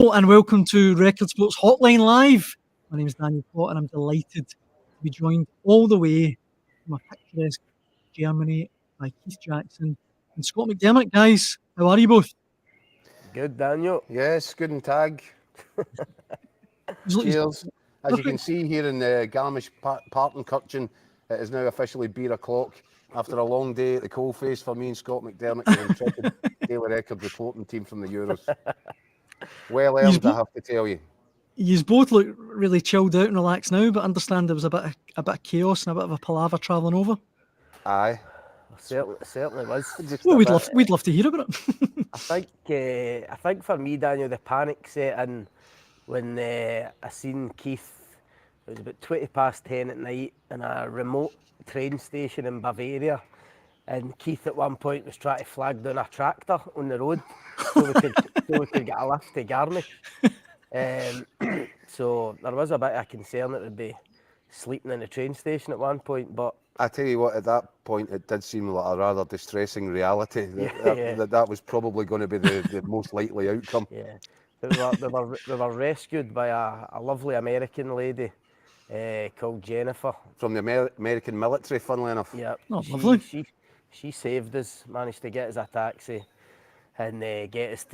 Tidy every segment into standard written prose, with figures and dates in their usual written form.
And welcome to Record Sports Hotline Live. My name is Daniel Plott and I'm delighted to be joined all the way from a picturesque Germany by Keith Jackson and Scott McDermott. Guys, how are you both? Good, Daniel. Yes, good tag. Cheers. As you can see here in the Garmisch Partenkirchen, it is now officially beer o'clock. After a long day at the coalface for me and Scott McDermott, the intrepid Daily Record reporting team from the Euros. Well earned, I have to tell you. You both look really chilled out and relaxed now, but I understand there was a bit of chaos and a bit of a palaver travelling over. Aye. Certainly was. Well, we'd love to hear about it. I think for me, Daniel, the panic set in when I seen Keith. It was about 10:20 at night in a remote train station in Bavaria, and Keith at one point was trying to flag down a tractor on the road so we could get a lift to Garmisch. So there was a bit of concern that we'd be sleeping in the train station at one point, but I tell you what, at that point it did seem like a rather distressing reality. That was probably going to be the most likely outcome. Yeah, we were rescued by a lovely American lady called Jennifer. From the American military, funnily enough. Yeah, lovely. She saved us, managed to get us a taxi and get us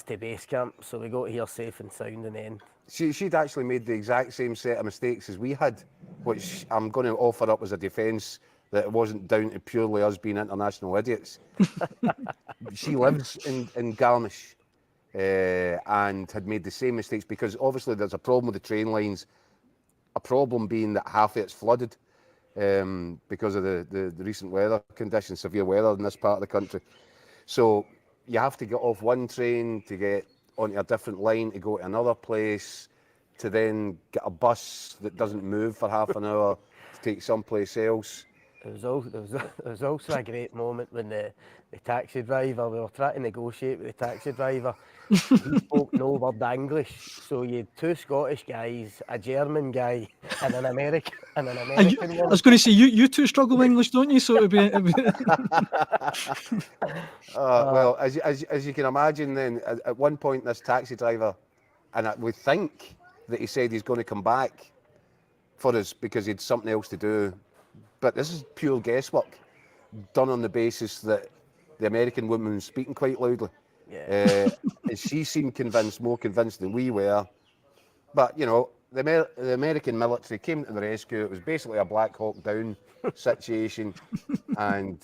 to base camp. So we got here safe and sound in the end. She'd actually made the exact same set of mistakes as we had, which I'm going to offer up as a defence that it wasn't down to purely us being international idiots. She lives in Garmisch and had made the same mistakes because obviously there's a problem with the train lines, a problem being that half of it's flooded because of the recent weather conditions, severe weather in this part of the country. So you have to get off one train to get onto a different line to go to another place, to then get a bus that doesn't move for half an hour to take someplace else. There was also a great moment when the taxi driver, we were trying to negotiate with the taxi driver. He spoke no word English, so you had two Scottish guys, a German guy, and an American woman. I was going to say, you two struggle with English, don't you? So it'd be... Well, as you can imagine, then at one point this taxi driver, and we think that he said he's going to come back for us because he had something else to do, but this is pure guesswork, done on the basis that the American woman was speaking quite loudly. Yeah. She seemed more convinced than we were. But, you know, the American military came to the rescue. It was basically a Black Hawk Down situation, and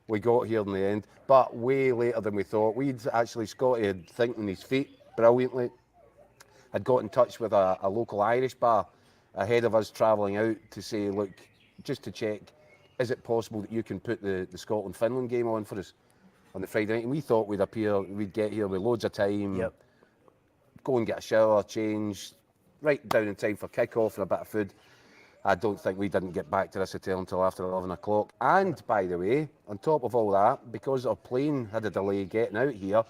we got here in the end. But way later than we thought. Scotty had thinking his feet brilliantly. Had got in touch with a local Irish bar ahead of us travelling out to say, look, just to check, is it possible that you can put the Scotland-Finland game on for us on the Friday night? And we thought we'd get here with loads of time, go and get a shower, change, right down in time for kick-off and a bit of food. I don't think we didn't get back to this hotel until after 11 o'clock. And, by the way, on top of all that, because our plane had a delay getting out here,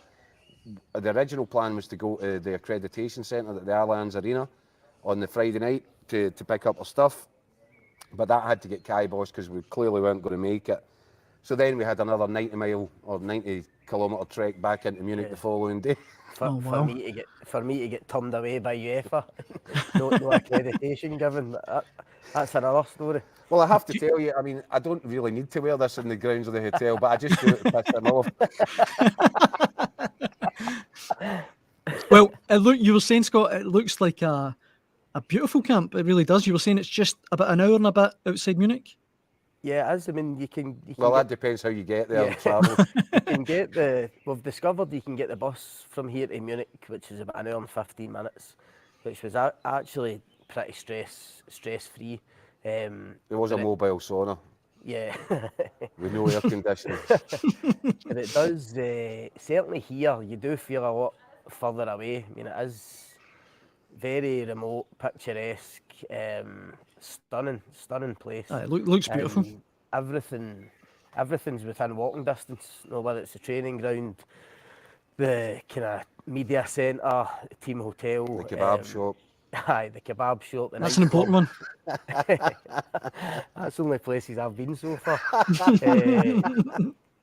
the original plan was to go to the accreditation centre at the Allianz Arena on the Friday night to pick up our stuff. But that had to get kiboshed because we clearly weren't going to make it. So then we had another 90-kilometre trek back into Munich the following day. For me to get turned away by UEFA, no accreditation given. That's another story. Well, I have to tell you, I mean, I don't really need to wear this in the grounds of the hotel, but I just do it to piss them off. Well, you were saying, Scott, it looks like a beautiful camp. It really does. You were saying it's just about an hour and a bit outside Munich. Yeah, it is. I mean, you can that depends how you get there and travel. You can we've discovered you can get the bus from here to Munich, which is about an hour and 15 minutes, which was actually pretty stress-free. There was a mobile sauna. Yeah. With no air conditioning. But it does, certainly here, you do feel a lot further away. I mean, it is very remote, picturesque, stunning place. It looks beautiful. Everything's within walking distance. You know, whether it's the training ground, the kind of media centre, the team hotel, the kebab shop. Aye, the kebab shop. That's an important one. That's the only places I've been so far.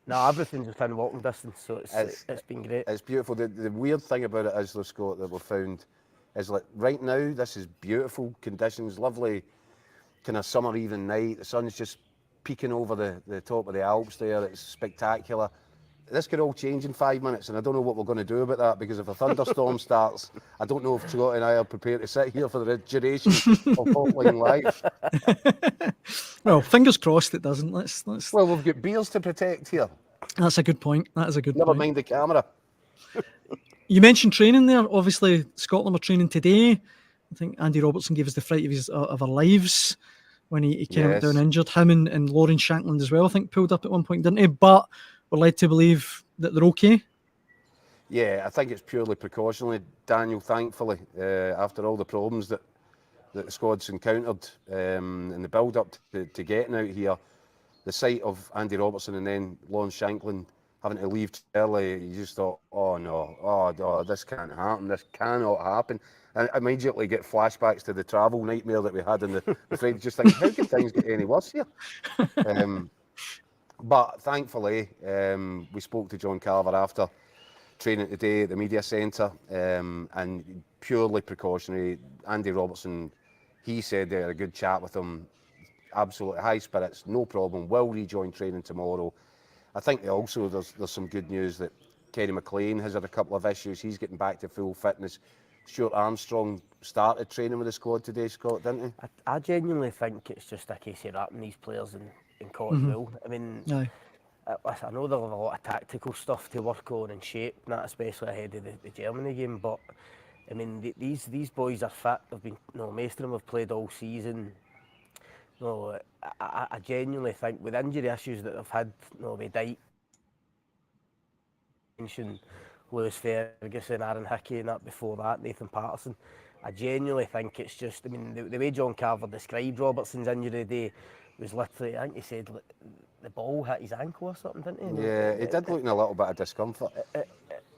No, everything's within walking distance, so it's been great. It's beautiful. The weird thing about it is, though, Scott, that we've found is like right now, this is beautiful conditions, lovely kind of summer evening night. The sun's just peeking over the top of the Alps there. It's spectacular. This could all change in 5 minutes, and I don't know what we're going to do about that, because if a thunderstorm starts, I don't know if Scott and I are prepared to sit here for the duration of Hotline Live. Well, fingers crossed it doesn't. Let's. Well, we've got beers to protect here. That's a good point. That is a good Never point. mind the camera. You mentioned training there. Obviously, Scotland were training today. I think Andy Robertson gave us the fright of our lives when he came Yes. down injured. Him and Lauren Shankland as well, I think, pulled up at one point, didn't he? But we're led to believe that they're okay. Yeah, I think it's purely precautionary, Daniel, thankfully, after all the problems that the squad's encountered in the build-up to getting out here. The sight of Andy Robertson and then Lauren Shankland having to leave early, you just thought, oh no, this can't happen, this cannot happen. And immediately get flashbacks to the travel nightmare that we had in the Friday, just think, how can things get any worse here? But thankfully, we spoke to John Carver after training today at the media centre, and purely precautionary. Andy Robertson, he said they had a good chat with him, absolutely high spirits, no problem, will rejoin training tomorrow. I think also there's some good news that Kenny McLean has had a couple of issues. He's getting back to full fitness. Stuart Armstrong started training with the squad today, Scott, didn't he? I genuinely think it's just a case of wrapping these players in cotton wool. I mean, I know they'll have a lot of tactical stuff to work on and shape, not especially ahead of the Germany game, but I mean, these boys are fit. They've been, most of them have played all season. I genuinely think with injury issues that they've had, with Dyke, Lewis Ferguson, Aaron Hickey, and that before that, Nathan Patterson. I genuinely think it's just, I mean, the way John Carver described Robertson's injury today was literally, I think he said the ball hit his ankle or something, didn't he? Yeah, he did look in a little bit of discomfort.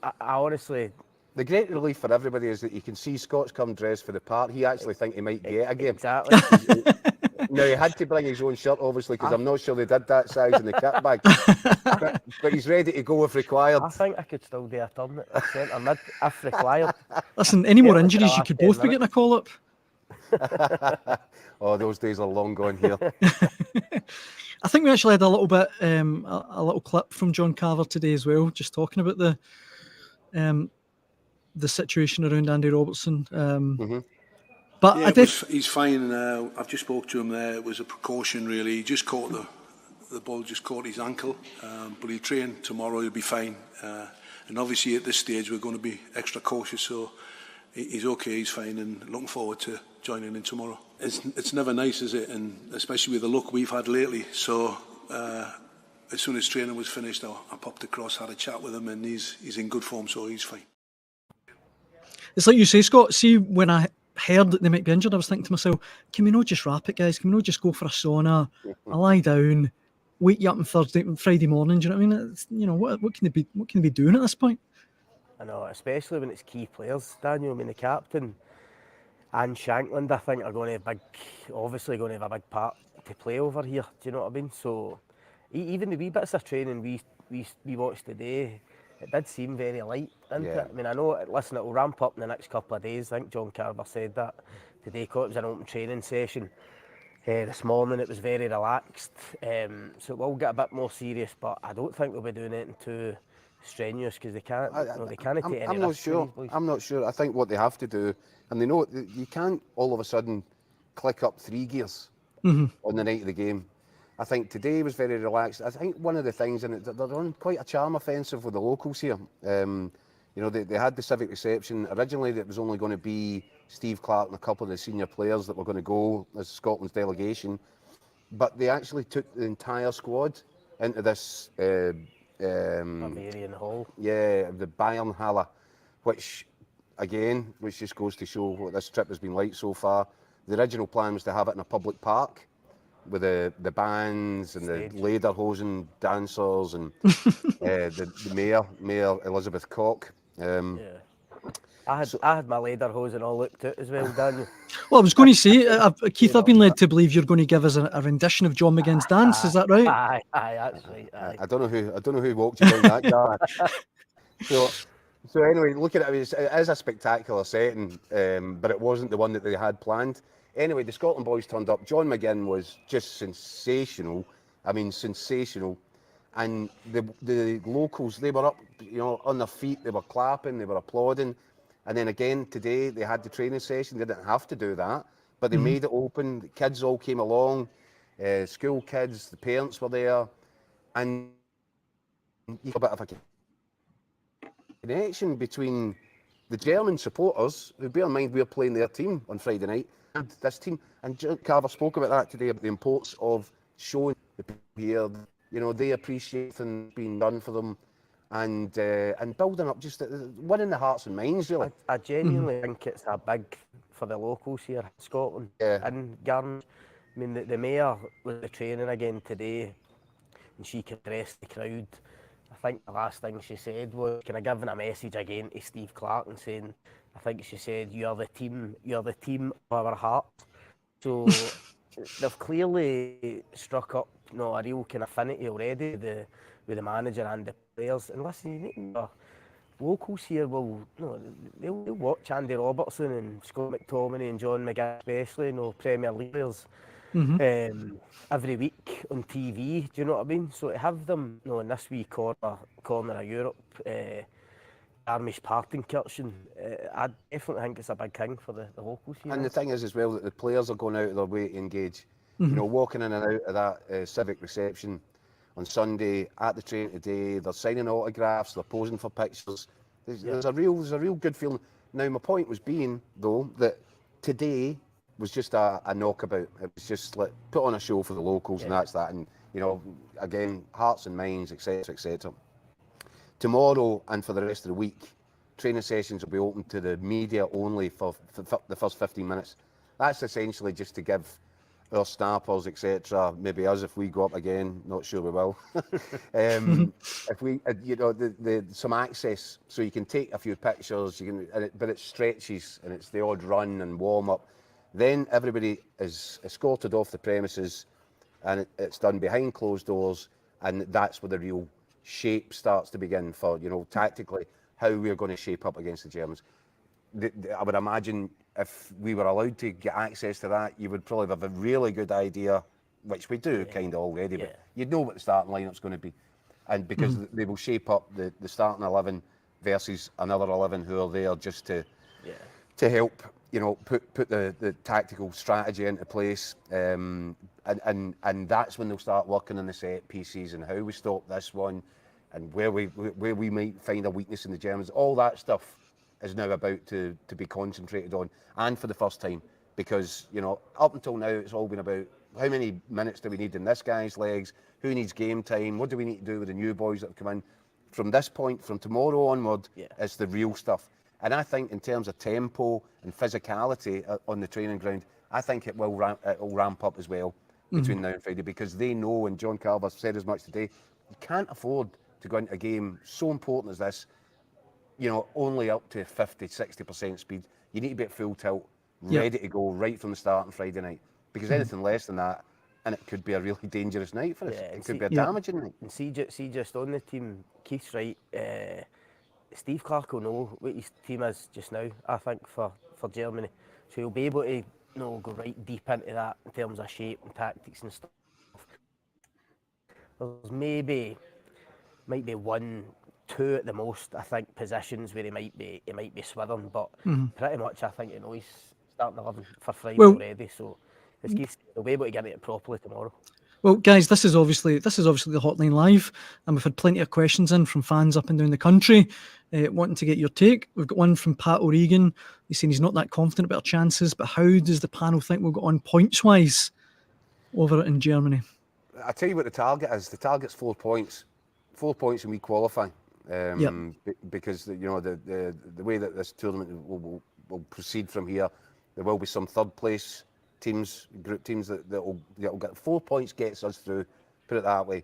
I honestly... The great relief for everybody is that you can see Scott's come dressed for the part. He actually think he might get a game. Exactly. Now, he had to bring his own shirt, obviously, because I'm not sure they did that size in the kit bag. but he's ready to go if required. I think I could still do a turn at centre mid if required. Listen, any more injuries, you could both be getting a call-up. Oh, those days are long gone here. I think we actually had a little bit, a little clip from John Carver today as well, just talking about the situation around Andy Robertson. But yeah, he's fine. I've just spoke to him there. It was a precaution, really. He just caught the ball, just caught his ankle. But he'll train tomorrow. He'll be fine. And obviously, at this stage, we're going to be extra cautious. So he's okay. He's fine, and looking forward to joining in tomorrow. It's never nice, is it? And especially with the luck we've had lately. So as soon as training was finished, I popped across, had a chat with him, and he's in good form, so he's fine. It's like you say, Scott. See, when I heard that they might be injured, I was thinking to myself, can we not just wrap it, guys? Can we not just go for a sauna, a lie down, wake you up on Friday morning? Do you know what I mean? It's, what can they be doing at this point? I know, especially when it's key players, Daniel. I mean, the captain and Shankland, I think, are going to have a big part to play over here. Do you know what I mean? So even the wee bits of training we watched today, it did seem very light, didn't it? I mean, I know, listen, it will ramp up in the next couple of days. I think John Carver said that today. It was an open training session. This morning it was very relaxed. So it will get a bit more serious, but I don't think they'll be doing anything too strenuous, because they can't take any I'm not sure. I'm not sure. I think what they have to do, and they know you can't all of a sudden click up 3 gears on the night of the game. I think today was very relaxed. I think one of the things, and they're on quite a charm offensive with the locals here. They had the civic reception. Originally, it was only going to be Steve Clark and a couple of the senior players that were going to go as Scotland's delegation. But they actually took the entire squad into this Bavarian Hall. Yeah, the Bayernhalle, which just goes to show what this trip has been like so far. The original plan was to have it in a public park with the bands and Stage. The lederhosen dancers and the mayor Elizabeth Koch. I had my lederhosen all looked at as well, Daniel. Well, I was going to say, Keith, I've been led to believe you're going to give us a rendition of John McGinn's dance. Is that right? Aye, that's right. Aye. I don't know who walked you down that jar. So anyway, looking at it, it is a spectacular setting, but it wasn't the one that they had planned. Anyway, the Scotland boys turned up. John McGinn was just sensational. I mean, sensational. And the locals, they were up, on their feet. They were clapping, they were applauding. And then again today, they had the training session. They didn't have to do that, but they made it open. The kids all came along, school kids, the parents were there, and you got a bit of a connection between the German supporters, who, bear in mind, we're playing their team on Friday night, and this team. And John Carver spoke about that today, about the importance of showing the people here, they appreciate things being done for them, and building up, just winning the hearts and minds, really. I genuinely think it's a big for the locals here in Scotland, in Garn. I mean, the mayor was the training again today, and she could address the crowd. I think the last thing she said was, "Can I give a message again to Steve Clark?" and saying, I think she said, "You're the team of our hearts." So they've clearly struck up a real kind of affinity already with the manager and the players. And listen, locals here will they'll watch Andy Robertson and Scott McTominay and John McGinn, especially, Premier League players, every week on TV. Do you know what I mean? So to have them in this wee corner of Europe, Armish Partenkirchen, I definitely think it's a big thing for the locals here. And the thing is as well, that the players are going out of their way to engage. Walking in and out of that civic reception on Sunday, at the train today, they're signing autographs, they're posing for pictures. There's a real good feeling. Now, my point was being, though, that today was just a knockabout. It was just like put on a show for the locals, and that's that. And again, hearts and minds, etc., etc. Tomorrow and for the rest of the week, training sessions will be open to the media only for the first 15 minutes. That's essentially just to give our staffers, etc., maybe us, if we go up again, not sure we will, if we, some access, so you can take a few pictures, but it stretches, and it's the odd run and warm up. Then everybody is escorted off the premises, and it's done behind closed doors, and that's where the real shape starts to begin for, tactically, how we're going to shape up against the Germans. I would imagine if we were allowed to get access to that, you would probably have a really good idea, which we do kind of already, but you'd know what the starting lineup's going to be. And because they will shape up the starting 11 versus another 11 who are there just to help, put the tactical strategy into place. And that's when they'll start working on the set pieces and how we stop this one, and where we might find a weakness in the Germans. All that stuff is now about to be concentrated on, and for the first time, because up until now it's all been about how many minutes do we need in this guy's legs, who needs game time, what do we need to do with the new boys that have come in. From this point, from tomorrow onward, it's the real stuff. And I think in terms of tempo and physicality on the training ground, I think it will ramp up as well between now and Friday, because they know, and John Carver said as much today, you can't afford to go into a game so important as this, only up to 50-60% speed. You need to be at full tilt, ready to go right from the start on Friday night, because anything less than that, and it could be a really dangerous night for us. It could be a damaging night. And see just on the team, Keith's right. Steve Clark will know what his team is just now, I think, for Germany. So he'll be able to go right deep into that in terms of shape and tactics and stuff. There's might be 1, 2 at the most, I think, positions where he might be swithering, but pretty much I think he's starting 11 for Friday already. So as Keith said, he'll be able to get it properly tomorrow. Well, guys, this is obviously the Hotline Live, and we've had plenty of questions in from fans up and down the country wanting to get your take. We've got one from Pat O'Regan. He's saying he's not that confident about our chances, but how does the panel think we'll go on points-wise over in Germany? I'll tell you what the target is. The target's 4 points. 4 points and we qualify. Because the way that this tournament will proceed from here, there will be some third place teams, group teams that will get 4 points, gets us through. Put it that way.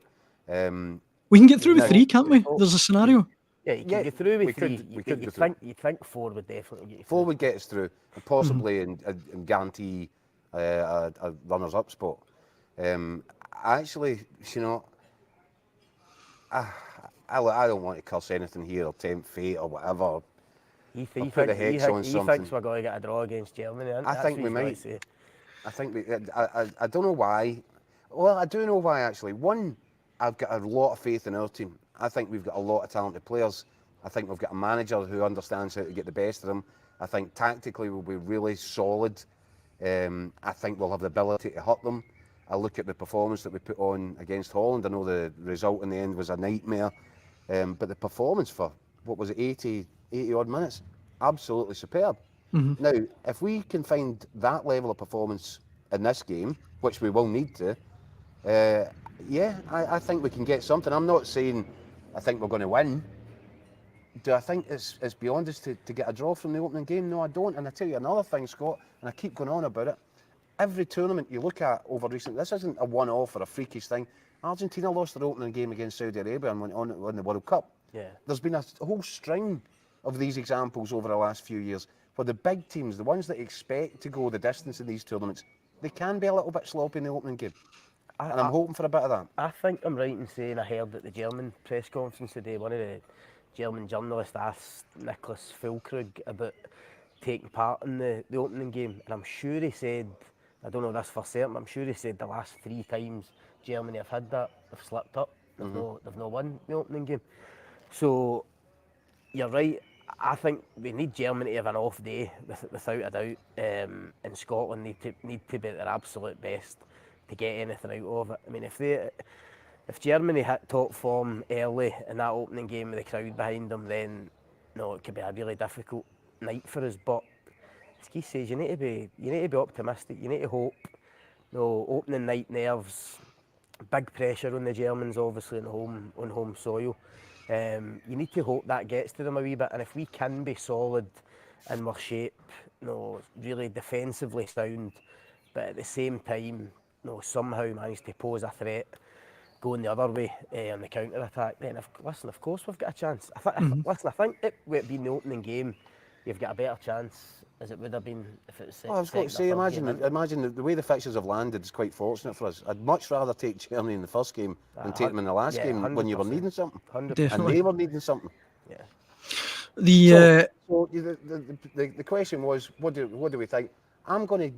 We can get through with 3, can't we? There's a scenario. Yeah, you can get through with three. We could go through. You'd think 4 would definitely get you through. 4 would get us through, and possibly and guarantee a runners-up spot. Actually, you know, I don't want to curse anything here or tempt fate or whatever. He put the hex on something. thinks we're going to get a draw against Germany. I think we might. I think I don't know why. Well, I do know why actually. One, I've got a lot of faith in our team. I think we've got a lot of talented players. I think we've got a manager who understands how to get the best of them. I think tactically we'll be really solid. I think we'll have the ability to hurt them. I look at the performance that we put on against Holland. I know the result in the end was a nightmare, but the performance for, what was it, 80 odd minutes, absolutely superb. Now, if we can find that level of performance in this game, which we will need to, yeah, I think we can get something. I'm not saying I think we're going to win. Do I think it's beyond us to get a draw from the opening game? No, I don't. And I tell you another thing, Scott, and I keep going on about it. Every tournament you look at over recent, this isn't a one-off or a freakish thing. Argentina lost their opening game against Saudi Arabia and went on to win the World Cup. Yeah. There's been a whole string of these examples over the last few years where the big teams, the ones that expect to go the distance in these tournaments, they can be a little bit sloppy in the opening game. And I'm hoping for a bit of that. I think I'm right in saying I heard at the German press conference today, one of the German journalists asked Nicholas Füllkrug about taking part in the opening game, and I'm sure he said, I don't know this for certain, I'm sure he said the last 3 times Germany have had that, they've slipped up, they've not won the opening game. So you're right, I think we need Germany to have an off day without a doubt, and Scotland need to be at their absolute best to get anything out of it. I mean, if Germany hit top form early in that opening game with the crowd behind them, then no, it could be a really difficult night for us. But as Keith says, you need to be optimistic. You need to hope. No, opening night nerves, big pressure on the Germans, obviously on home soil. You need to hope that gets to them a wee bit. And if we can be solid in our shape, really defensively sound, but at the same time, somehow manage to pose a threat going the other way on the counter-attack, then of course we've got a chance. I think it being the opening game, you've got a better chance as it would have been if it's. Well, I was going to say, imagine the way the fixtures have landed is quite fortunate for us. I'd much rather take Germany in the first game than take them in the last game 100%. When you were needing something. 100%. And they were needing something. Yeah. So the question was, what do we think? I'm going to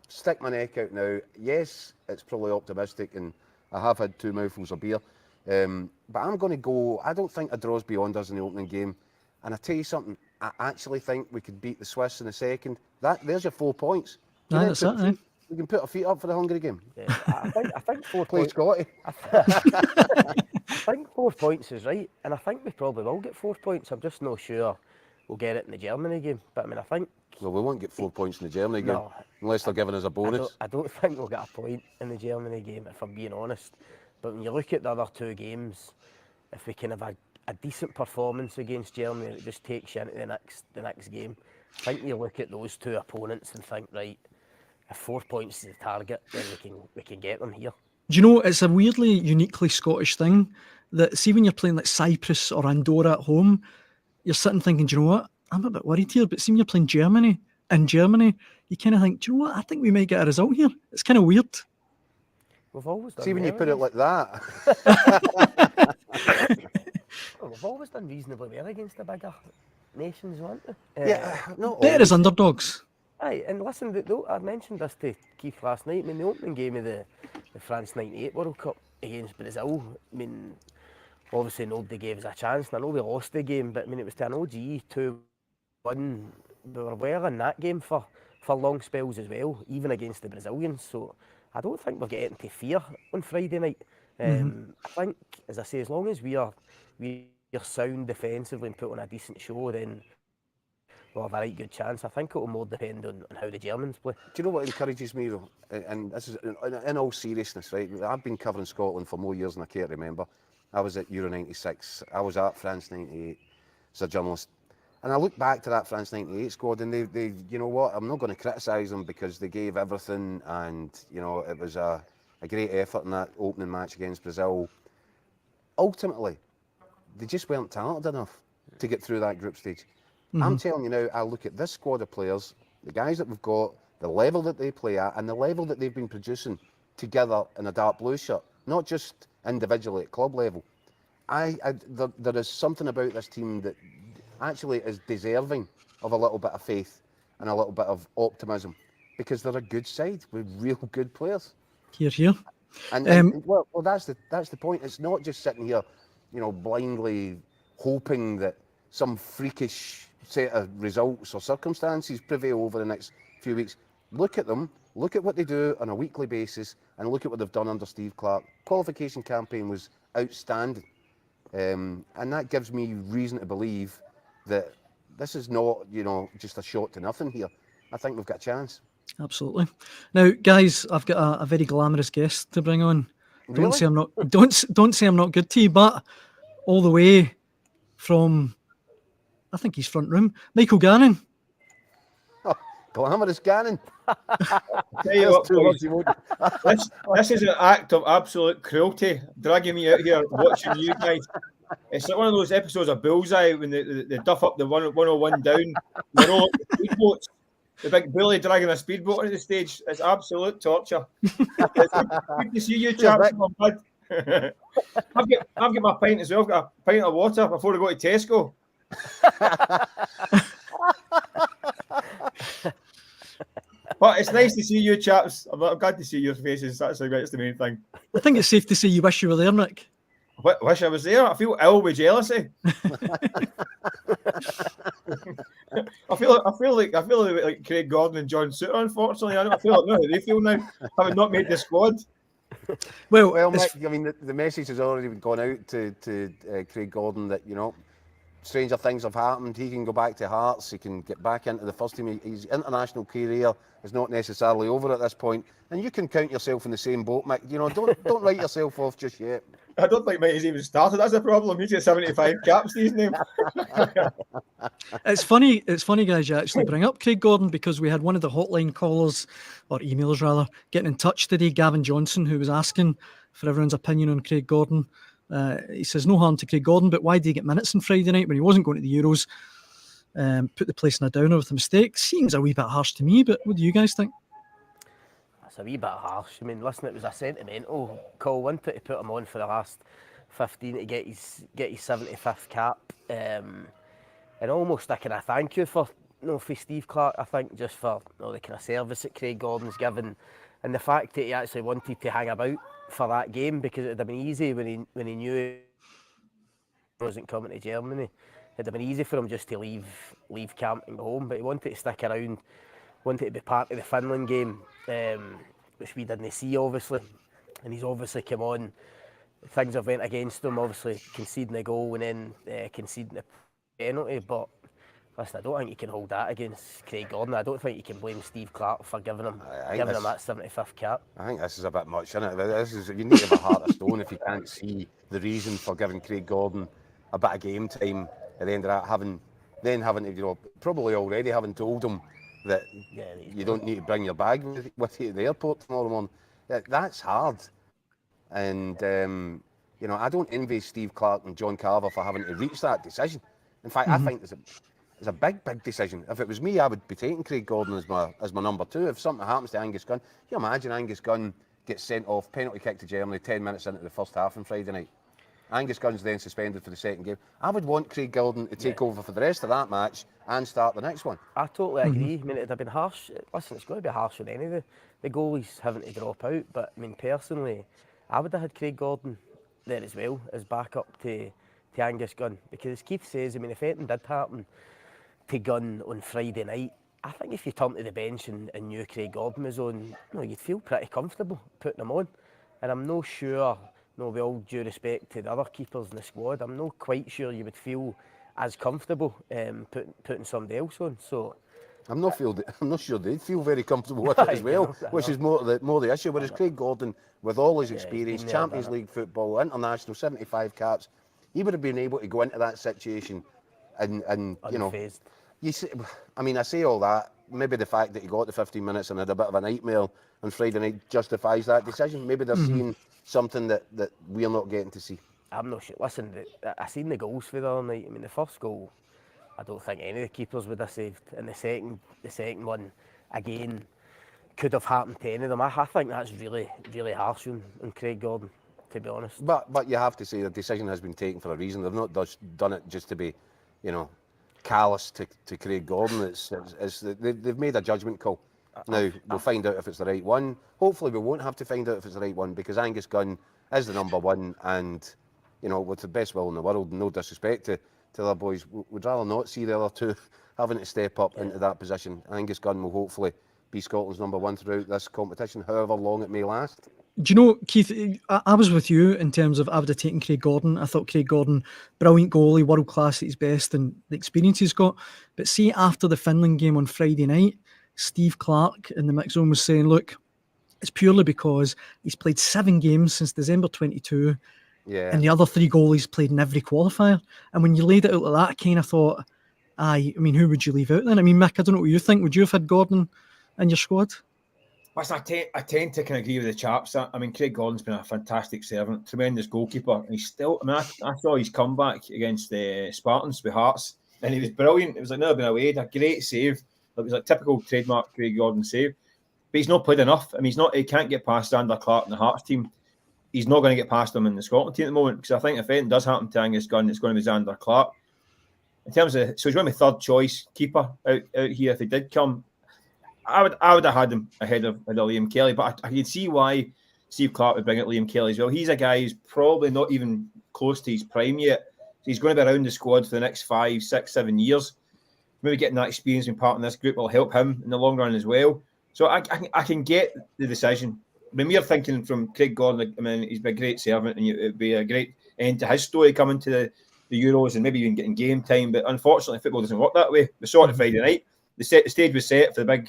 stick my neck out now. Yes, it's probably optimistic, and I have had 2 mouthfuls of beer, but I'm going to go. I don't think a draw's beyond us in the opening game, and I tell you something. I actually think we could beat the Swiss in the second. There's your 4 points. That's it. We can put our feet up for the Hungary game. Yeah, I think 4 Play points. Scotty. I think 4 points is right, and I think we probably will get 4 points. I'm just not sure we'll get it in the Germany game. But I mean, I think. Well, we won't get 4 points in the Germany game unless they're giving us a bonus. I don't think we'll get a point in the Germany game, if I'm being honest. But when you look at the other 2 games, if we can have a decent performance against Germany that just takes you into the next game, I think you look at those 2 opponents and think, right, if 4 points is the target, then we can get them here. Do you know, it's a weirdly, uniquely Scottish thing that, see, when you're playing like Cyprus or Andorra at home, you're sitting thinking, do you know what? I'm a bit worried here, but see, when you're playing Germany, you kind of think, do you know what? I think we might get a result here. It's kind of weird. We've always done. See, when you put it like that. Well, we've always done reasonably well against the bigger nations, haven't we? Better as underdogs. Aye, and listen, I mentioned this to Keith last night. I mean, the opening game of the France '98 World Cup against Brazil, I mean, obviously nobody gave us a chance. And I know we lost the game, but I mean, it was to an OG 2-1. We were well in that game for long spells as well, even against the Brazilians. So I don't think we're getting to fear on Friday night. I think, as I say, as long as we're sound defensively and put on a decent show, then we'll have a right good chance. I think it will more depend on how the Germans play. Do you know what encourages me though? And this is in all seriousness, right? I've been covering Scotland for more years than I care to remember. I was at Euro 96. I was at France 98 as a journalist. And I look back to that France 98 squad, and they you know what, I'm not going to criticise them because they gave everything, and you know, it was a great effort in that opening match against Brazil. Ultimately, they just weren't talented enough. to get through that group stage. I'm telling you now, I look at this squad of players, the guys that we've got, the level that they play at, and the level that they've been producing together in a dark blue shirt, not just individually at club level. There is something about this team that actually is deserving of a little bit of faith and a little bit of optimism, because they're a good side with real good players. Here. And well, that's the point. It's not just sitting here, blindly hoping that some freakish set of results or circumstances prevail over the next few weeks. Look at them, look at what they do on a weekly basis, and look at what they've done under Steve Clarke. Qualification campaign was outstanding, and that gives me reason to believe that this is not, just a shot to nothing here. I think we've got a chance. Absolutely. Now, guys, I've got a very glamorous guest to bring on. Really? Don't say I'm not. Don't say I'm not good to you, but all the way from, I think he's front room, Michael Gannon. Oh, glamorous Gannon. Tell you what, boys, this is an act of absolute cruelty, dragging me out here watching you guys. It's like one of those episodes of Bullseye when they duff up the 101 down, they roll up the speedboats, the big bully dragging a speedboat onto the stage. It's absolute torture. It's good to see you, chaps. I've got my pint as well. I've got a pint of water before I go to Tesco. But it's nice to see you, chaps. I'm glad to see your faces. That's the main thing. I think it's safe to say you wish you were there, Nick. Wish I was there. I feel ill with jealousy. I feel like Craig Gordon and John Suter. Unfortunately, I feel like how they feel now, having not made the squad. Well, Mick, I mean, the message has already gone out to Craig Gordon that stranger things have happened. He can go back to Hearts. He can get back into the first team. His international career is not necessarily over at this point, and you can count yourself in the same boat, Mick. Don't write yourself off just yet. I don't think Mike's even started. That's the problem. He's got 75 caps these names. It's funny, guys, you actually bring up Craig Gordon, because we had one of the hotline callers, or emailers rather, getting in touch today, Gavin Johnson, who was asking for everyone's opinion on Craig Gordon. He says, no harm to Craig Gordon, but why did he get minutes on Friday night when he wasn't going to the Euros? Put the place in a downer with a mistake. Seems a wee bit harsh to me, but what do you guys think? It's a wee bit harsh. I mean, listen, it was a sentimental call, wasn't it, to put him on for the last 15 to get his 75th cap, and almost a kind of thank you for Steve Clarke. I think just for the kind of service that Craig Gordon's given, and the fact that he actually wanted to hang about for that game, because it would have been easy when he knew he wasn't coming to Germany. It would have been easy for him just to leave camp and go home, but he wanted to stick around, wanted to be part of the Finland game, which we didn't see, obviously. And he's obviously come on. Things have went against him, obviously conceding a goal and then conceding a penalty. But listen, I don't think you can hold that against Craig Gordon. I don't think you can blame Steve Clarke for giving him that 75th cap. I think this is a bit much, isn't it? You need to have a heart of stone if you can't see the reason for giving Craig Gordon a bit of game time at the end of that, having to, probably already having told him that you don't need to bring your bag with you to the airport tomorrow morning. That's hard. And, I don't envy Steve Clarke and John Carver for having to reach that decision. In fact, I think it's a big, big decision. If it was me, I would be taking Craig Gordon as my number two. If something happens to Angus Gunn, can you imagine Angus Gunn gets sent off, penalty kick to Germany 10 minutes into the first half on Friday night? Angus Gunn's then suspended for the second game. I would want Craig Gordon to take over for the rest of that match and start the next one. I totally agree. I mean, it'd have been harsh. Listen, it's going to be harsh on any of the goalies having to drop out. But, I mean, personally, I would have had Craig Gordon there as well as backup to Angus Gunn. Because as Keith says, I mean, if anything did happen to Gunn on Friday night, I think if you turned to the bench and knew Craig Gordon was on, you'd feel pretty comfortable putting him on. And I'm not sure, with all due respect to the other keepers in the squad, I'm not quite sure you would feel as comfortable putting somebody else on. So I'm not sure they'd feel very comfortable with it as well, which is more the issue. Whereas Craig Gordon, with all his experience, Champions League football, international, 75 caps, he would have been able to go into that situation and unfazed. I say all that. Maybe the fact that he got the 15 minutes and had a bit of a nightmare on Friday night justifies that decision. Maybe they're seeing something that we're not getting to see. I'm not sure. Listen, I seen the goals for the other night. I mean, the first goal, I don't think any of the keepers would have saved, and the second one, again, could have happened to any of them. I think that's really, really harsh on Craig Gordon, to be honest. But you have to say the decision has been taken for a reason. They've not done it just to be, callous to Craig Gordon. They've made a judgment call. Now, we'll find out if it's the right one. Hopefully we won't have to find out if it's the right one, because Angus Gunn is the number one, and, with the best will in the world, no disrespect to the other boys, we'd rather not see the other two having to step up into that position. Angus Gunn will hopefully be Scotland's number one throughout this competition, however long it may last. Do you know, Keith, I was with you in terms of I would have taken Craig Gordon. I thought Craig Gordon, brilliant goalie, world class at his best, and the experience he's got. But see, after the Finland game on Friday night, Steve Clark in the mix zone was saying, look, it's purely because he's played 7 games since December 22, and the other 3 goalies played in every qualifier. And when you laid it out like that, I kind of thought, who would you leave out then? I mean, Mick, I don't know what you think. Would you have had Gordon in your squad? I tend to kind of agree with the chaps. I mean, Craig Gordon's been a fantastic servant, tremendous goalkeeper. And he's still, I saw his comeback against the Spartans with Hearts, and he was brilliant. It was like never been away. A great save. It was a typical trademark Craig Gordon save. But he's not played enough. I mean, he can't get past Zander Clark in the Hearts team. He's not going to get past him in the Scotland team at the moment, because I think if anything does happen to Angus Gunn, it's going to be Zander Clark. In terms of, so he's going to be third choice keeper out here if he did come. I would have had him ahead of Liam Kelly, but I can see why Steve Clark would bring out Liam Kelly as well. He's a guy who's probably not even close to his prime yet. He's going to be around the squad for the next 5, 6, 7 years. Maybe getting that experience being part of this group will help him in the long run as well. So I can get the decision. When we are thinking from Craig Gordon, I mean, he's been a great servant, and it would be a great end to his story coming to the Euros and maybe even getting game time. But unfortunately, football doesn't work that way. We saw it on Friday night. The stage was set for the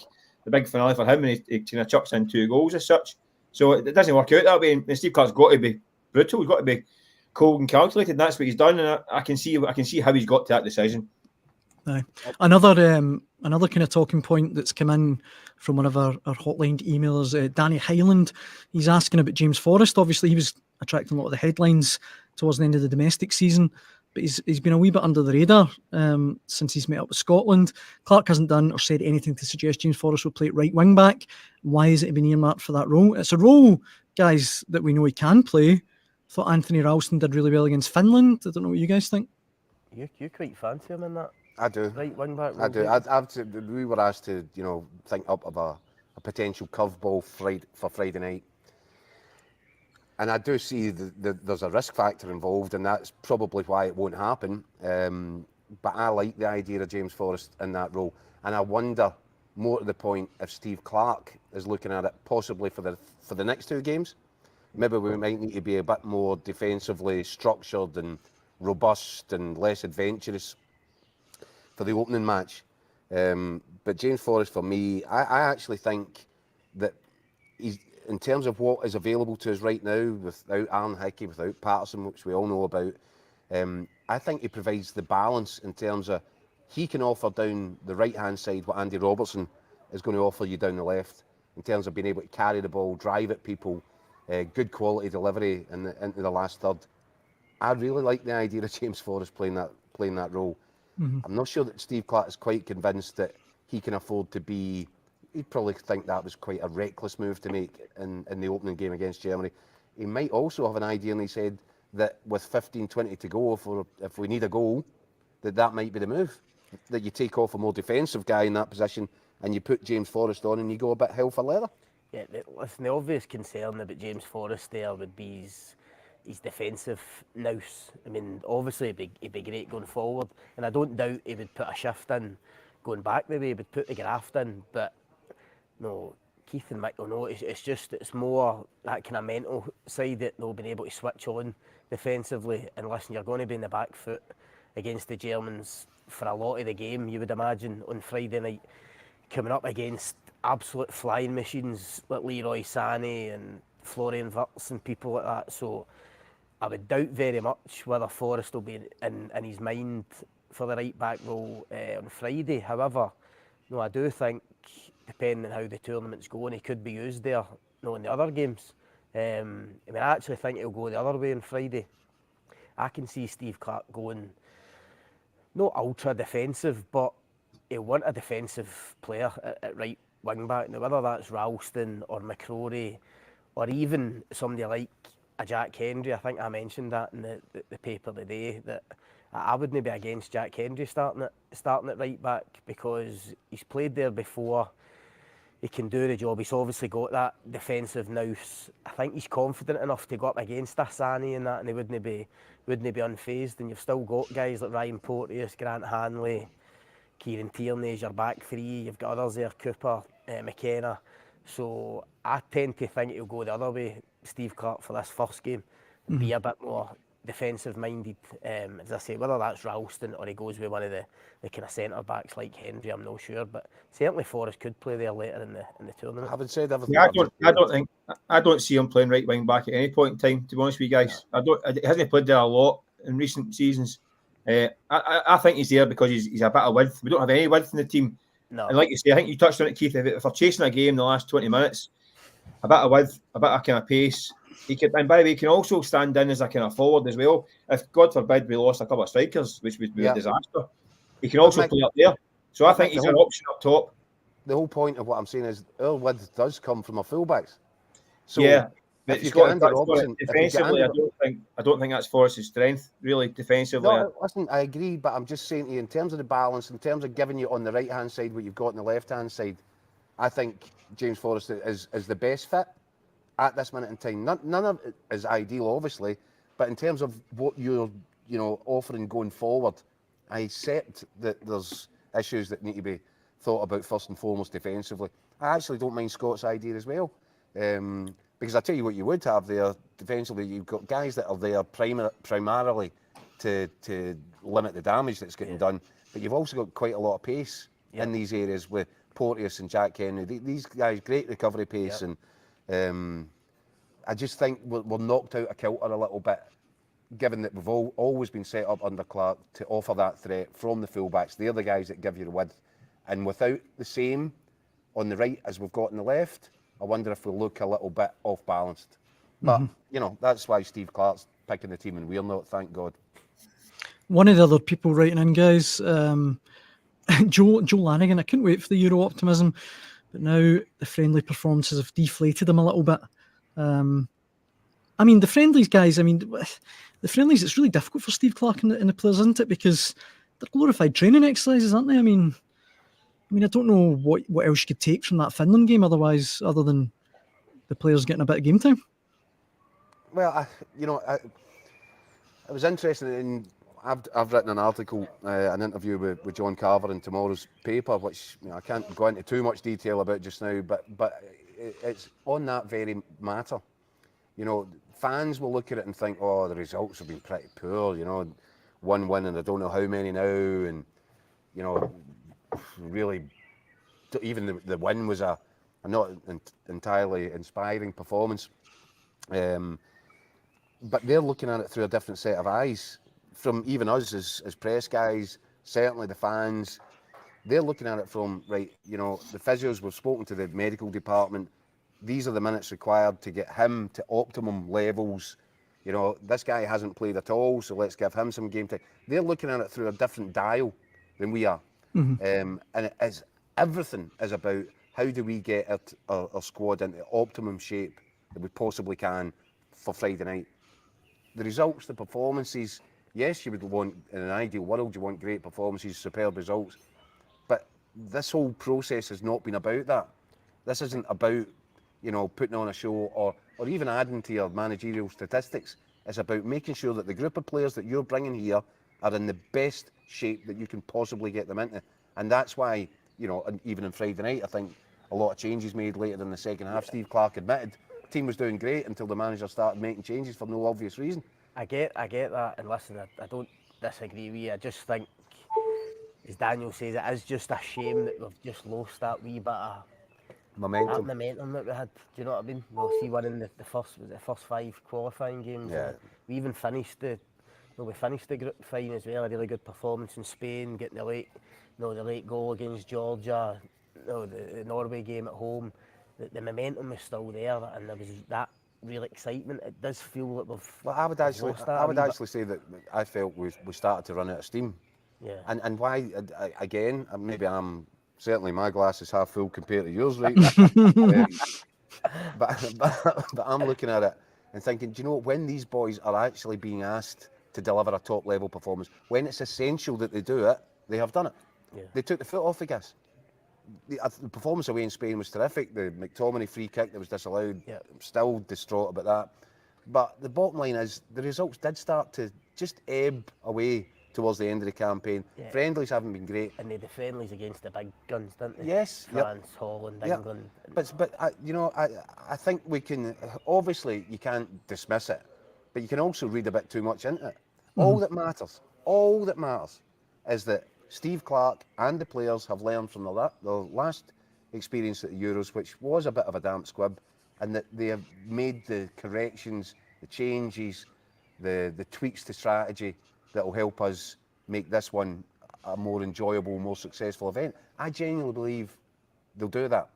big finale for him, and he kind of chucks in 2 goals as such. So it doesn't work out that way. And Steve Clark's got to be brutal. He's got to be cold and calculated. And that's what he's done. And I can see how he's got to that decision. Aye. Another kind of talking point that's come in from one of our hotline emailers, Danny Hyland. He's asking about James Forrest. Obviously, he was attracting a lot of the headlines towards the end of the domestic season, but he's been a wee bit under the radar since he's met up with Scotland. Clark hasn't done or said anything to suggest James Forrest will play at right wing back. Why has it been earmarked for that role? It's a role, guys, that we know he can play. I thought Anthony Ralston did really well against Finland. I don't know what you guys think. You quite fancy him in that? I do. Right wing back. I do. We were asked to, think up of a potential curveball for Friday night. And I do see there's a risk factor involved, and that's probably why it won't happen. But I like the idea of James Forrest in that role. And I wonder, more to the point, if Steve Clark is looking at it possibly for the next 2 games. Maybe we might need to be a bit more defensively structured and robust and less adventurous for the opening match. But James Forrest, for me, I actually think that he's, in terms of what is available to us right now, without Aaron Hickey, without Patterson, which we all know about, I think he provides the balance in terms of he can offer down the right-hand side what Andy Robertson is going to offer you down the left, in terms of being able to carry the ball, drive at people, good quality delivery into the last third. I really like the idea of James Forrest playing that role. Mm-hmm. I'm not sure that Steve Clark is quite convinced that he can afford to be. He'd probably think that was quite a reckless move to make in the opening game against Germany. He might also have an idea in his head that with 15, 20 to go, if we need a goal, that might be the move. That you take off a more defensive guy in that position and you put James Forrest on and you go a bit hell for leather. Yeah, listen, the obvious concern about James Forrest there would be his defensive nous. I mean, obviously he'd be great going forward, and I don't doubt he would put a shift in going back the way he would put the graft in, but no, Keith and Mick will know it's more that kind of mental side that they'll be able to switch on defensively. And listen, you're going to be in the back foot against the Germans for a lot of the game, you would imagine, on Friday night, coming up against absolute flying machines like Leroy Sané and Florian Wirtz and people like that. So I would doubt very much whether Forrest will be in his mind for the right back role on Friday. However, no, I do think, depending on how the tournament's going, he could be used there, in the other games. I mean, I actually think it'll go the other way on Friday. I can see Steve Clarke going not ultra defensive, but he'll want a defensive player at right wing back. Now, whether that's Ralston or McCrory, or even somebody like a Jack Hendry. I think I mentioned that in the paper today, that I wouldn't be against Jack Hendry starting at right back, because he's played there before. He can do the job. He's obviously got that defensive nous. I think he's confident enough to go up against Asani and that, and he wouldn't be unfazed. And you've still got guys like Ryan Porteous, Grant Hanley, Kieran Tierney as your back three. You've got others there, Cooper, McKenna. So I tend to think he'll go the other way, Steve Clarke, for this first game, and be a bit more defensive minded. As I say, whether that's Ralston or he goes with one of the kind of centre backs like Hendry, I'm not sure. But certainly Forrest could play there later in the tournament. Having said everything, Yeah, I don't see him playing right wing back at any point in time. To be honest with you guys, he hasn't played there a lot in recent seasons. I think he's there because he's a bit of width. We don't have any width in the team. No. And like you say, I think you touched on it, Keith. If we're chasing a game in the last 20 minutes, a bit of width, a bit of kind of pace. He can, and by the way, he can also stand in as a kind of forward as well. If God forbid we lost a couple of strikers, which would be a disaster, he can also play up there. So I think he's an option up top. The whole point of what I'm saying is our width does come from our fullbacks. So yeah. If you got get Robertson, defensively, I don't think that's Forrest's strength, really, defensively. No, listen, I agree, but I'm just saying to you, in terms of the balance, in terms of giving you on the right-hand side what you've got on the left-hand side, I think James Forrest is the best fit at this minute in time. None of it is ideal, obviously, but in terms of what you're offering going forward, I accept that there's issues that need to be thought about first and foremost defensively. I actually don't mind Scott's idea as well. Because I tell you what you would have there defensively, you've got guys that are there primarily to limit the damage that's getting done, but you've also got quite a lot of pace in these areas with Porteous and Jack Henry. These guys, great recovery pace, and I just think we're knocked out of kilter a little bit, given that we've always been set up under Clarke to offer that threat from the fullbacks. They're the guys that give you the width, and without the same on the right as we've got on the left, I wonder if we'll look a little bit off-balanced. But, that's why Steve Clarke's picking the team and we're not, thank God. One of the other people writing in, guys, Joe Lanigan, I couldn't wait for the Euro optimism, but now the friendly performances have deflated him a little bit. I mean, the friendlies, guys, the friendlies, it's really difficult for Steve Clarke and the players, isn't it? Because they're glorified training exercises, aren't they? I mean, I don't know what else you could take from that Finland game other than the players getting a bit of game time. Well, I was interested in. I've written an article, an interview with John Carver in tomorrow's paper, which I can't go into too much detail about just now, but it's on that very matter. Fans will look at it and think, oh, the results have been pretty poor. 1 win and I don't know how many now, and really, even the win was a not entirely inspiring performance. But they're looking at it through a different set of eyes from even us as press guys, certainly the fans. They're looking at it from, the physios, we've spoken to the medical department. These are the minutes required to get him to optimum levels. This guy hasn't played at all, so let's give him some game time. They're looking at it through a different dial than we are. And everything is about how do we get our squad into optimum shape that we possibly can for Friday night. The results, the performances, yes, you would want, in an ideal world, you want great performances, superb results, but this whole process has not been about that. This isn't about, putting on a show or even adding to your managerial statistics. It's about making sure that the group of players that you're bringing here are in the best shape that you can possibly get them into. And that's why, even on Friday night, I think a lot of changes made later in the second half. Steve Clarke admitted the team was doing great until the manager started making changes for no obvious reason. I get that, and listen, I don't disagree with you. I just think, as Daniel says, it is just a shame that we've just lost that wee bit of momentum that we had. Do you know what I mean? We'll see one in the first 5 qualifying games. Yeah. We even finished the group fine as well. A really good performance in Spain, getting the late goal against Georgia. The Norway game at home. The momentum was still there, and there was that real excitement. It does feel like we've. Well, I would actually say that I felt we started to run out of steam. Yeah. And why? Again, maybe I'm certainly my glass is half full compared to yours, right? But I'm looking at it and thinking, do you know what? When these boys are actually being asked to deliver a top level performance, when it's essential that they do it, they have done it. Yeah. They took the foot off the gas. The performance away in Spain was terrific. The McDermott free kick that was disallowed, I'm still distraught about that. But the bottom line is the results did start to just ebb away towards the end of the campaign. Yeah. Friendlies haven't been great. And the friendlies against the big guns, didn't they? Yes. France, Holland, England. But I think we can, obviously you can't dismiss it, but you can also read a bit too much into it. All that matters is that Steve Clarke and the players have learned from the last experience at the Euros, which was a bit of a damp squib, and that they have made the corrections, the changes, the tweaks to strategy that will help us make this one a more enjoyable, more successful event. I genuinely believe they'll do that,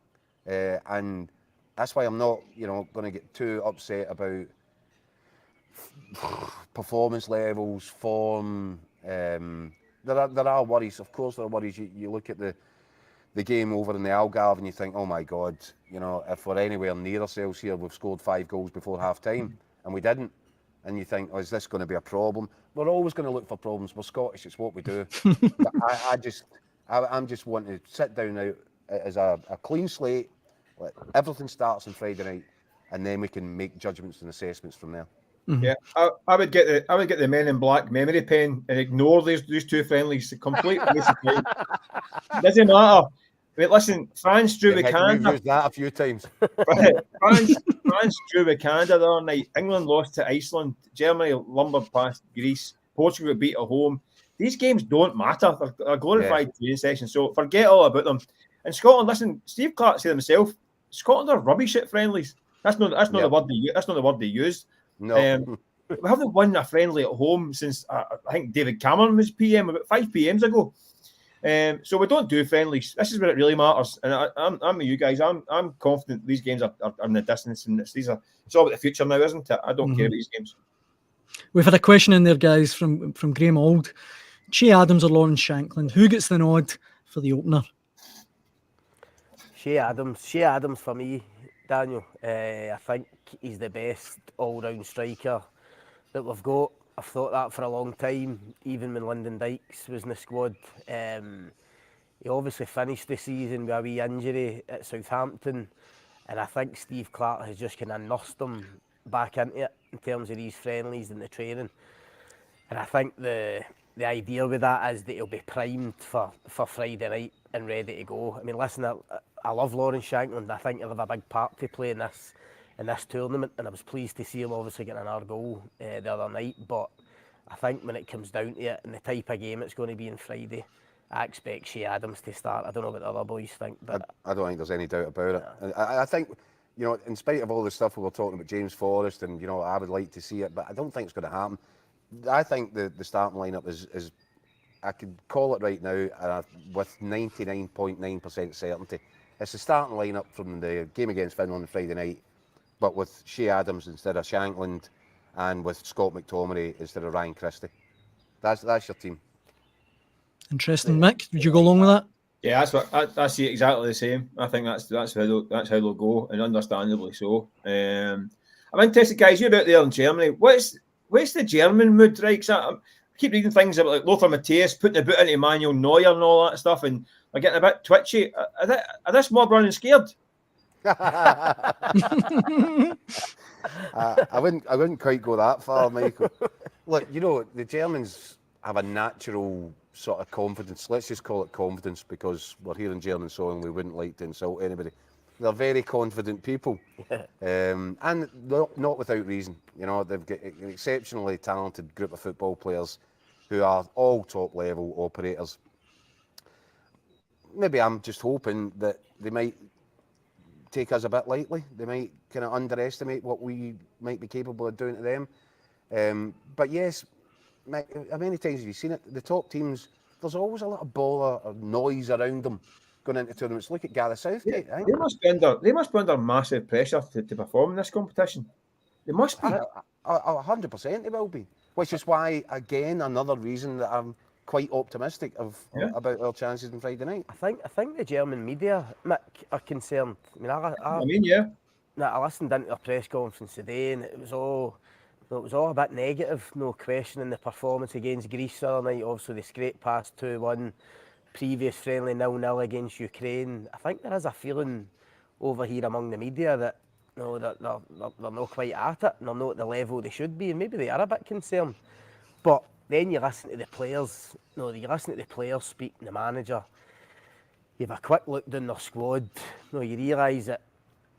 and that's why I'm not, going to get too upset about performance levels, form. There are worries. Of course, there are worries. You look at the game over in the Algarve and you think, oh my God, if we're anywhere near ourselves here, we've scored 5 goals before half time, and we didn't. And you think, oh, is this going to be a problem? We're always going to look for problems. We're Scottish. It's what we do. But I'm just wanting to sit down now as a clean slate. Everything starts on Friday night, and then we can make judgments and assessments from there. Yeah, I would get the Men in Black memory pen and ignore these two friendlies. Complete waste of time. Doesn't matter. Wait, listen, France drew with Canada. We've used that a few times. France drew with Canada the other night. England lost to Iceland. Germany lumbered past Greece. Portugal got beat at home. These games don't matter. They're glorified training sessions. So forget all about them. And Scotland, listen, Steve Clarke said himself, Scotland are rubbish at friendlies. That's not the word they use. That's not the word they use. No. We haven't won a friendly at home since I think David Cameron was PM about 5 PMs ago. So we don't do friendlies. This is where it really matters. And I'm with you guys. I'm confident these games are in the distance, and it's all about the future now, isn't it? I don't care about these games. We've had a question in there, guys, from Graham Auld. Shea Adams or Lawrence Shankland? Who gets the nod for the opener? Shea Adams for me, Daniel. I think he's the best all-round striker that we've got. I've thought that for a long time, even when Lyndon Dykes was in the squad. He obviously finished the season with a wee injury at Southampton, and I think Steve Clarke has just kind of nursed him back into it in terms of these friendlies and the training. And I think the idea with that is that he'll be primed for Friday night and ready to go. I mean, listen, I love Lawrence Shankland. I think he'll have a big part to play in this tournament, and I was pleased to see him obviously getting another goal the other night. But I think when it comes down to it and the type of game it's going to be on Friday, I expect Shea Adams to start. I don't know what the other boys think, but I don't think there's any doubt about it. I think, in spite of all the stuff we were talking about James Forrest, and I would like to see it, but I don't think it's going to happen. I think the starting lineup is I could call it right now with 99.9% certainty. It's the starting lineup from the game against Finland on Friday night, but with Shea Adams instead of Shankland, and with Scott McTominay instead of Ryan Christie. That's your team. Interesting, Mick. Would you go along with that? Yeah, that's what I see exactly the same. I think that's how they'll go, and understandably so. I'm interested, guys. You about there in Germany? What's the German mood, right? I keep reading things about like Lothar Matthäus putting the boot into Manuel Neuer and all that stuff, and they're getting a bit twitchy. Are this mob running scared? I wouldn't quite go that far, Michael. Look, the Germans have a natural sort of confidence. Let's just call it confidence, because we're here in German soil and we wouldn't like to insult anybody. They're very confident people, and not without reason. They've got an exceptionally talented group of football players who are all top level operators. Maybe I'm just hoping that they might take us a bit lightly. They might kind of underestimate what we might be capable of doing to them. But yes, how many times have you seen it? The top teams, there's always a lot of ball or noise around them going into tournaments. Look at Gareth Southgate. They must be under massive pressure to perform in this competition. They must be. 100% they will be. Which is why, again, another reason that I'm quite optimistic about our chances on Friday night. I think the German media, Mick, are concerned. I mean, I mean, yeah. I listened into a press conference today, and it was all a bit negative. No questioning the performance against Greece the other night. Obviously, they scraped past 2-1. Previous friendly 0-0 against Ukraine. I think there is a feeling over here among the media that that they're not quite at it, and they're not at the level they should be, and maybe they are a bit concerned. But then you listen to the players. You listen to the players speak, and the manager. You have a quick look down their squad. You realise that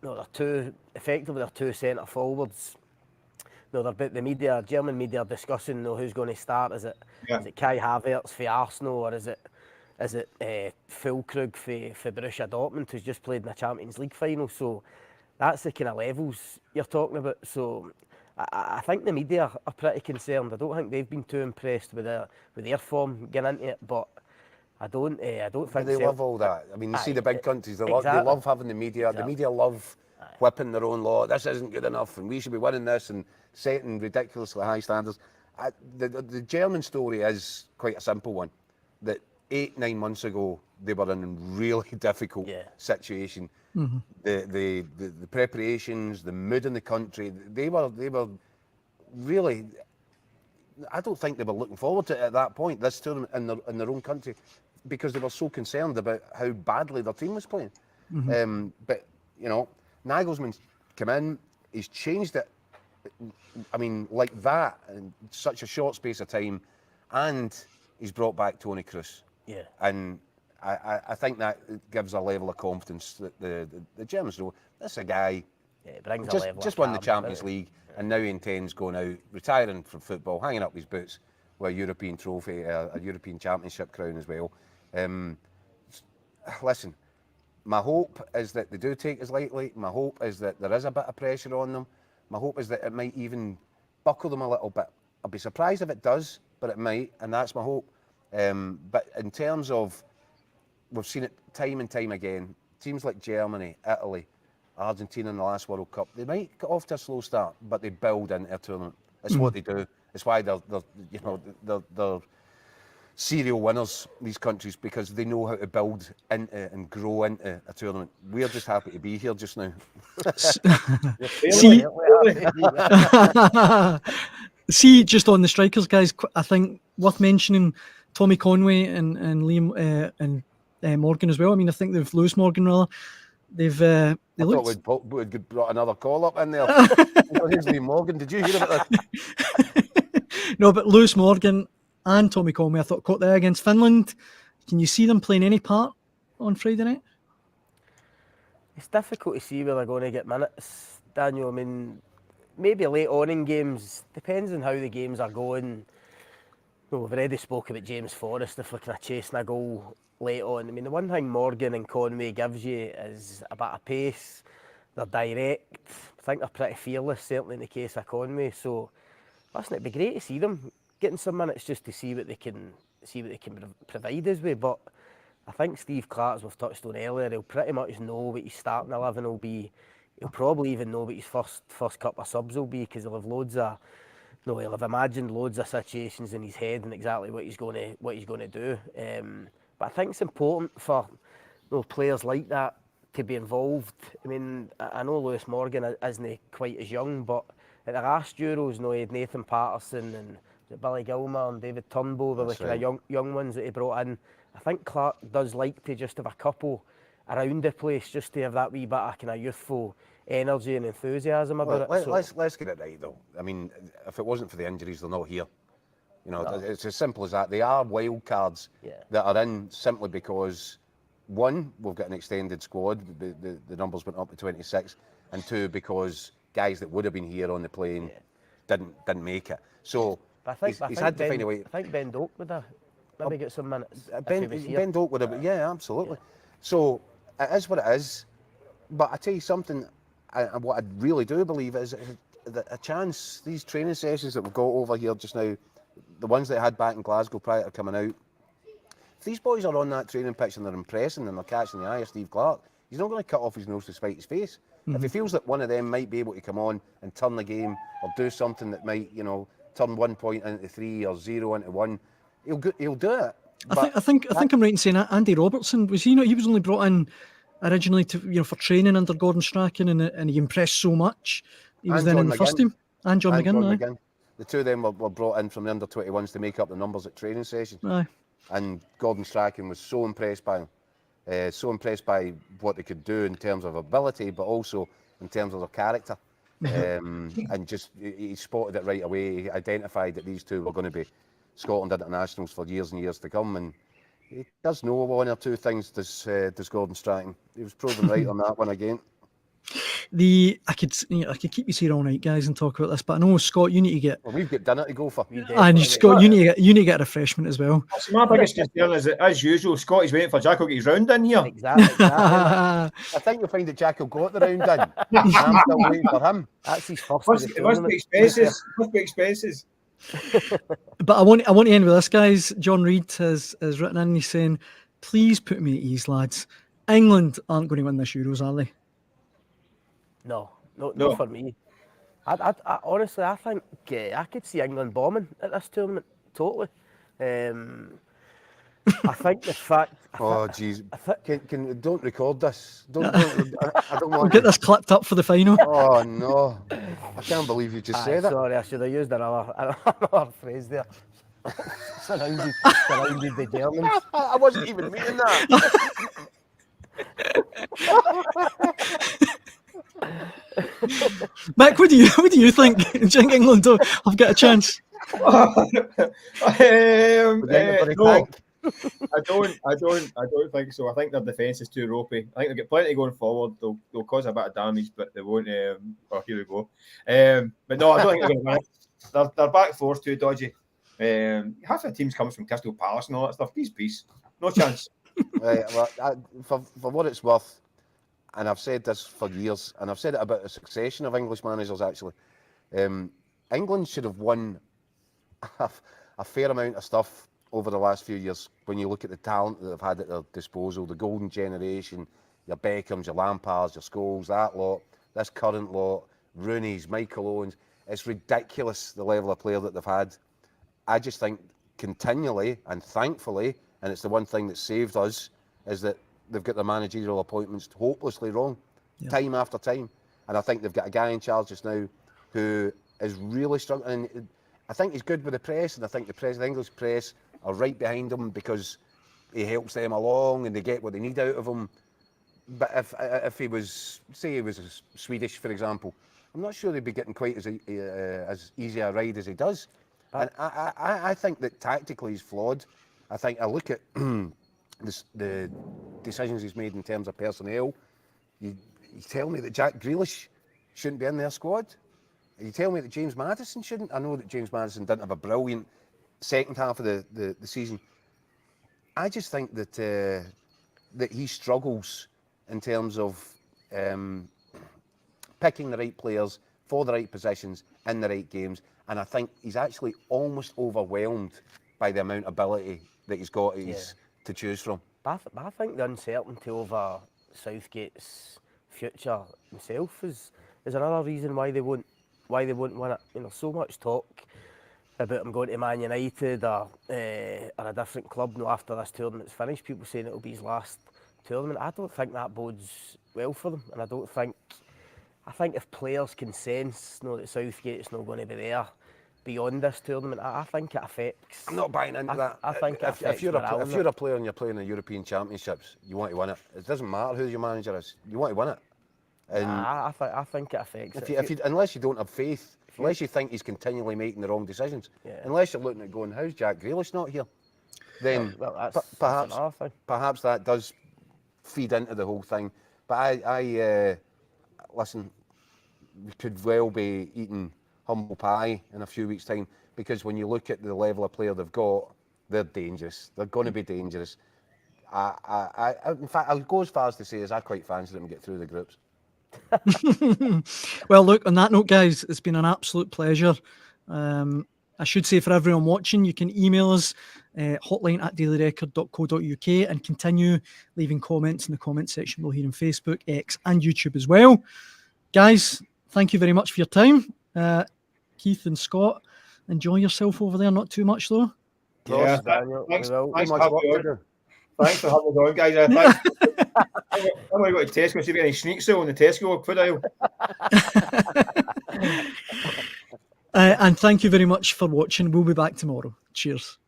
they're two centre forwards. The media, German media, are discussing who's going to start. Is it Kai Havertz for Arsenal, or is it Füllkrug for Borussia Dortmund, who's just played in the Champions League final? So that's the kind of levels you're talking about. So I think the media are pretty concerned. I don't think they've been too impressed with their form getting into it, but I don't think they love all that. I mean, you see the big countries, they love having the media. Exactly. The media love whipping their own law. This isn't good enough, and we should be winning this, and setting ridiculously high standards. The German story is quite a simple one. That 8-9 months ago, they were in a really difficult situation. Mm-hmm. The preparations, the mood in the country, they were really. I don't think they were looking forward to it at that point, this tournament in their own country, because they were so concerned about how badly their team was playing. Mm-hmm. But Nagelsmann's come in, he's changed it. I mean, like that in such a short space of time, and he's brought back Toni Kroos. Yeah. And I think that gives a level of confidence that the Germans know this is a guy. Yeah, it brings just won the Champions League, and now he intends going out, retiring from football, hanging up his boots with a European trophy, a European Championship crown as well. Listen, my hope is that they do take us lightly. My hope is that there is a bit of pressure on them. My hope is that it might even buckle them a little bit. I'll be surprised if it does, but it might, and that's my hope. But in terms of, we've seen it time and time again, teams like Germany, Italy, Argentina in the last World Cup, they might get off to a slow start, but they build into a tournament. It's what they do. It's why they're serial winners, these countries, because they know how to build into and grow into a tournament. We're just happy to be here just now. See, just on the strikers, guys, I think worth mentioning Tommy Conway and Liam and Morgan as well. I mean, I think they've Lewis Morgan rather. They've I thought we'd brought another call up in there. Here's Liam Morgan. Did you hear about that? No, but Lewis Morgan and Tommy Conway, I thought, caught there against Finland. Can you see them playing any part on Friday night? It's difficult to see where they're going to get minutes, Daniel. I mean, maybe late on in games, depends on how the games are going. We've already spoke about James Forrest, if we're kind of chasing a goal late on. I mean, the one thing Morgan and Conway gives you is a bit of pace. They're direct. I think they're pretty fearless, certainly in the case of Conway. So, listen, it'd be great to see them getting some minutes just to see what they can provide us with. But I think Steve Clark, as we've touched on earlier, he'll pretty much know what his starting 11 will be. He'll probably even know what his first couple of subs will be, because he'll have he'll have imagined loads of situations in his head and exactly what he's going to do. But I think it's important for players like that to be involved. I mean, I know Lewis Morgan isn't quite as young, but at the last Euros, he had Nathan Patterson and Billy Gilmour and David Turnbull, the kind of young ones that he brought in. I think Clark does like to just have a couple around the place, just to have that wee bit of kind of youthful energy and enthusiasm about it. Let's get it right though. I mean, if it wasn't for the injuries, they're not here. It's as simple as that. They are wild cards that are in simply because, one, we've got an extended squad, the numbers went up to 26, and two, because guys that would have been here on the plane didn't make it. So he's had to find a way. I think Ben Doak would have maybe get some minutes. Ben Doak would have, absolutely. Yeah. So it is what it is. But I tell you something, what I really do believe is that a chance, these training sessions that we've got over here just now, the ones that I had back in Glasgow prior to coming out, if these boys are on that training pitch and they're impressing and they're catching the eye of Steve Clark, he's not going to cut off his nose to spite his face. If he feels that one of them might be able to come on and turn the game or do something that might, turn 1 point into 3 or 0 into 1, he'll do it. I think I'm right in saying that Andy Robertson was he was only brought in originally to for training under Gordon Strachan, and he impressed so much. He was then in the first team, and John McGinn. The two of them were brought in from the under 21s to make up the numbers at training sessions. Aye. And Gordon Strachan was so impressed by them, so impressed by what they could do in terms of ability, but also in terms of their character. And just he spotted it right away. He identified that these two were going to be Scotland internationals for years and years to come, and he does know one or two things. Does Gordon Strachan? He was proven right on that one again. I could keep you here all night, guys, and talk about this, but I know, Scott, you need to get. Well, we've got dinner to go for. And Scott, you need to get a refreshment as well. So my biggest concern is that, as usual, Scotty's waiting for Jack will get his round in here. Exactly. I think you'll find that Jack will got the round in. I'm still waiting for him. That's his first. It must be expenses. Must be expenses. But I want to end with this, guys. John Reid has written in. He's saying, "Please put me at ease, lads. England aren't going to win this Euros, are they?" No, for me. I honestly, I think I could see England bombing at this tournament totally. I think the fact. Oh, jeez! Don't record this. I don't want. We'll get this clipped up for the final. Oh no! I can't believe you just said that. Sorry, I should have used another phrase there. surrounded the Germans. I wasn't even meaning that. Mick, what do you think? Do you think England have got a chance? No, I don't think so. I think their defence is too ropey. I think they've got plenty going forward. They'll cause a bit of damage, but they won't. Here we go. But no, I don't think they're going to win it. Their back four's too dodgy. Half the teams comes from Crystal Palace and all that stuff. Peace. No chance. Right, well, for what it's worth, and I've said this for years, and I've said it about a succession of English managers actually. England should have won a fair amount of stuff over the last few years when you look at the talent that they've had at their disposal, the golden generation, your Beckhams, your Lampards, your Scholes, that lot, this current lot, Rooney's, Michael Owens. It's ridiculous the level of player that they've had. I just think continually and thankfully, and it's the one thing that saved us, is that they've got their managerial appointments hopelessly wrong, time after time. And I think they've got a guy in charge just now who is really struggling. And I think he's good with the press, and I think the English press are right behind him because he helps them along and they get what they need out of him. But if he was, say he was Swedish, for example, I'm not sure they'd be getting quite as easy a ride as he does. And I think that tactically he's flawed. I think I look at the decisions he's made in terms of personnel. You tell me that Jack Grealish shouldn't be in their squad? You tell me that James Maddison shouldn't? I know that James Maddison didn't have a brilliant second half of the season. I just think that he struggles in terms of picking the right players for the right positions in the right games, and I think he's actually almost overwhelmed by the amount of ability that he's got to choose from. But I think the uncertainty over Southgate's future himself is another reason why they won't win it. You know, so much talk about him going to Man United or a different club after this tournament's finished. People saying it'll be his last tournament. I don't think that bodes well for them, and I think if players can sense that Southgate's not going to be there beyond this tournament, I think it affects. I'm not buying into that. I think if you're a player and you're playing in European Championships, you want to win it. It doesn't matter who your manager is. You want to win it. And I think it affects it. Unless you don't have faith, unless you think he's continually making the wrong decisions, unless you're looking at going, how's Jack Grealish not here? Then perhaps that does feed into the whole thing. But I listen, we could well be eating humble pie in a few weeks' time, because when you look at the level of player they've got, they're dangerous. They're going to be dangerous. In fact, I'll go as far as to say I quite fancy them get through the groups. Well, look, on that note, guys, it's been an absolute pleasure. I should say for everyone watching, you can email us hotline@dailyrecord.co.uk and continue leaving comments in the comment section below here on Facebook, X and YouTube as well. Guys, thank you very much for your time. Keith and Scott, enjoy yourself over there. Not too much though. Yeah, Daniel. thanks We will. for Much having work me to on. do. Thanks for having me on, guys. Thanks. I'm going to go to Tesco and see if any schnitzel in the Tesco food aisle. And thank you very much for watching. We'll be back tomorrow. Cheers.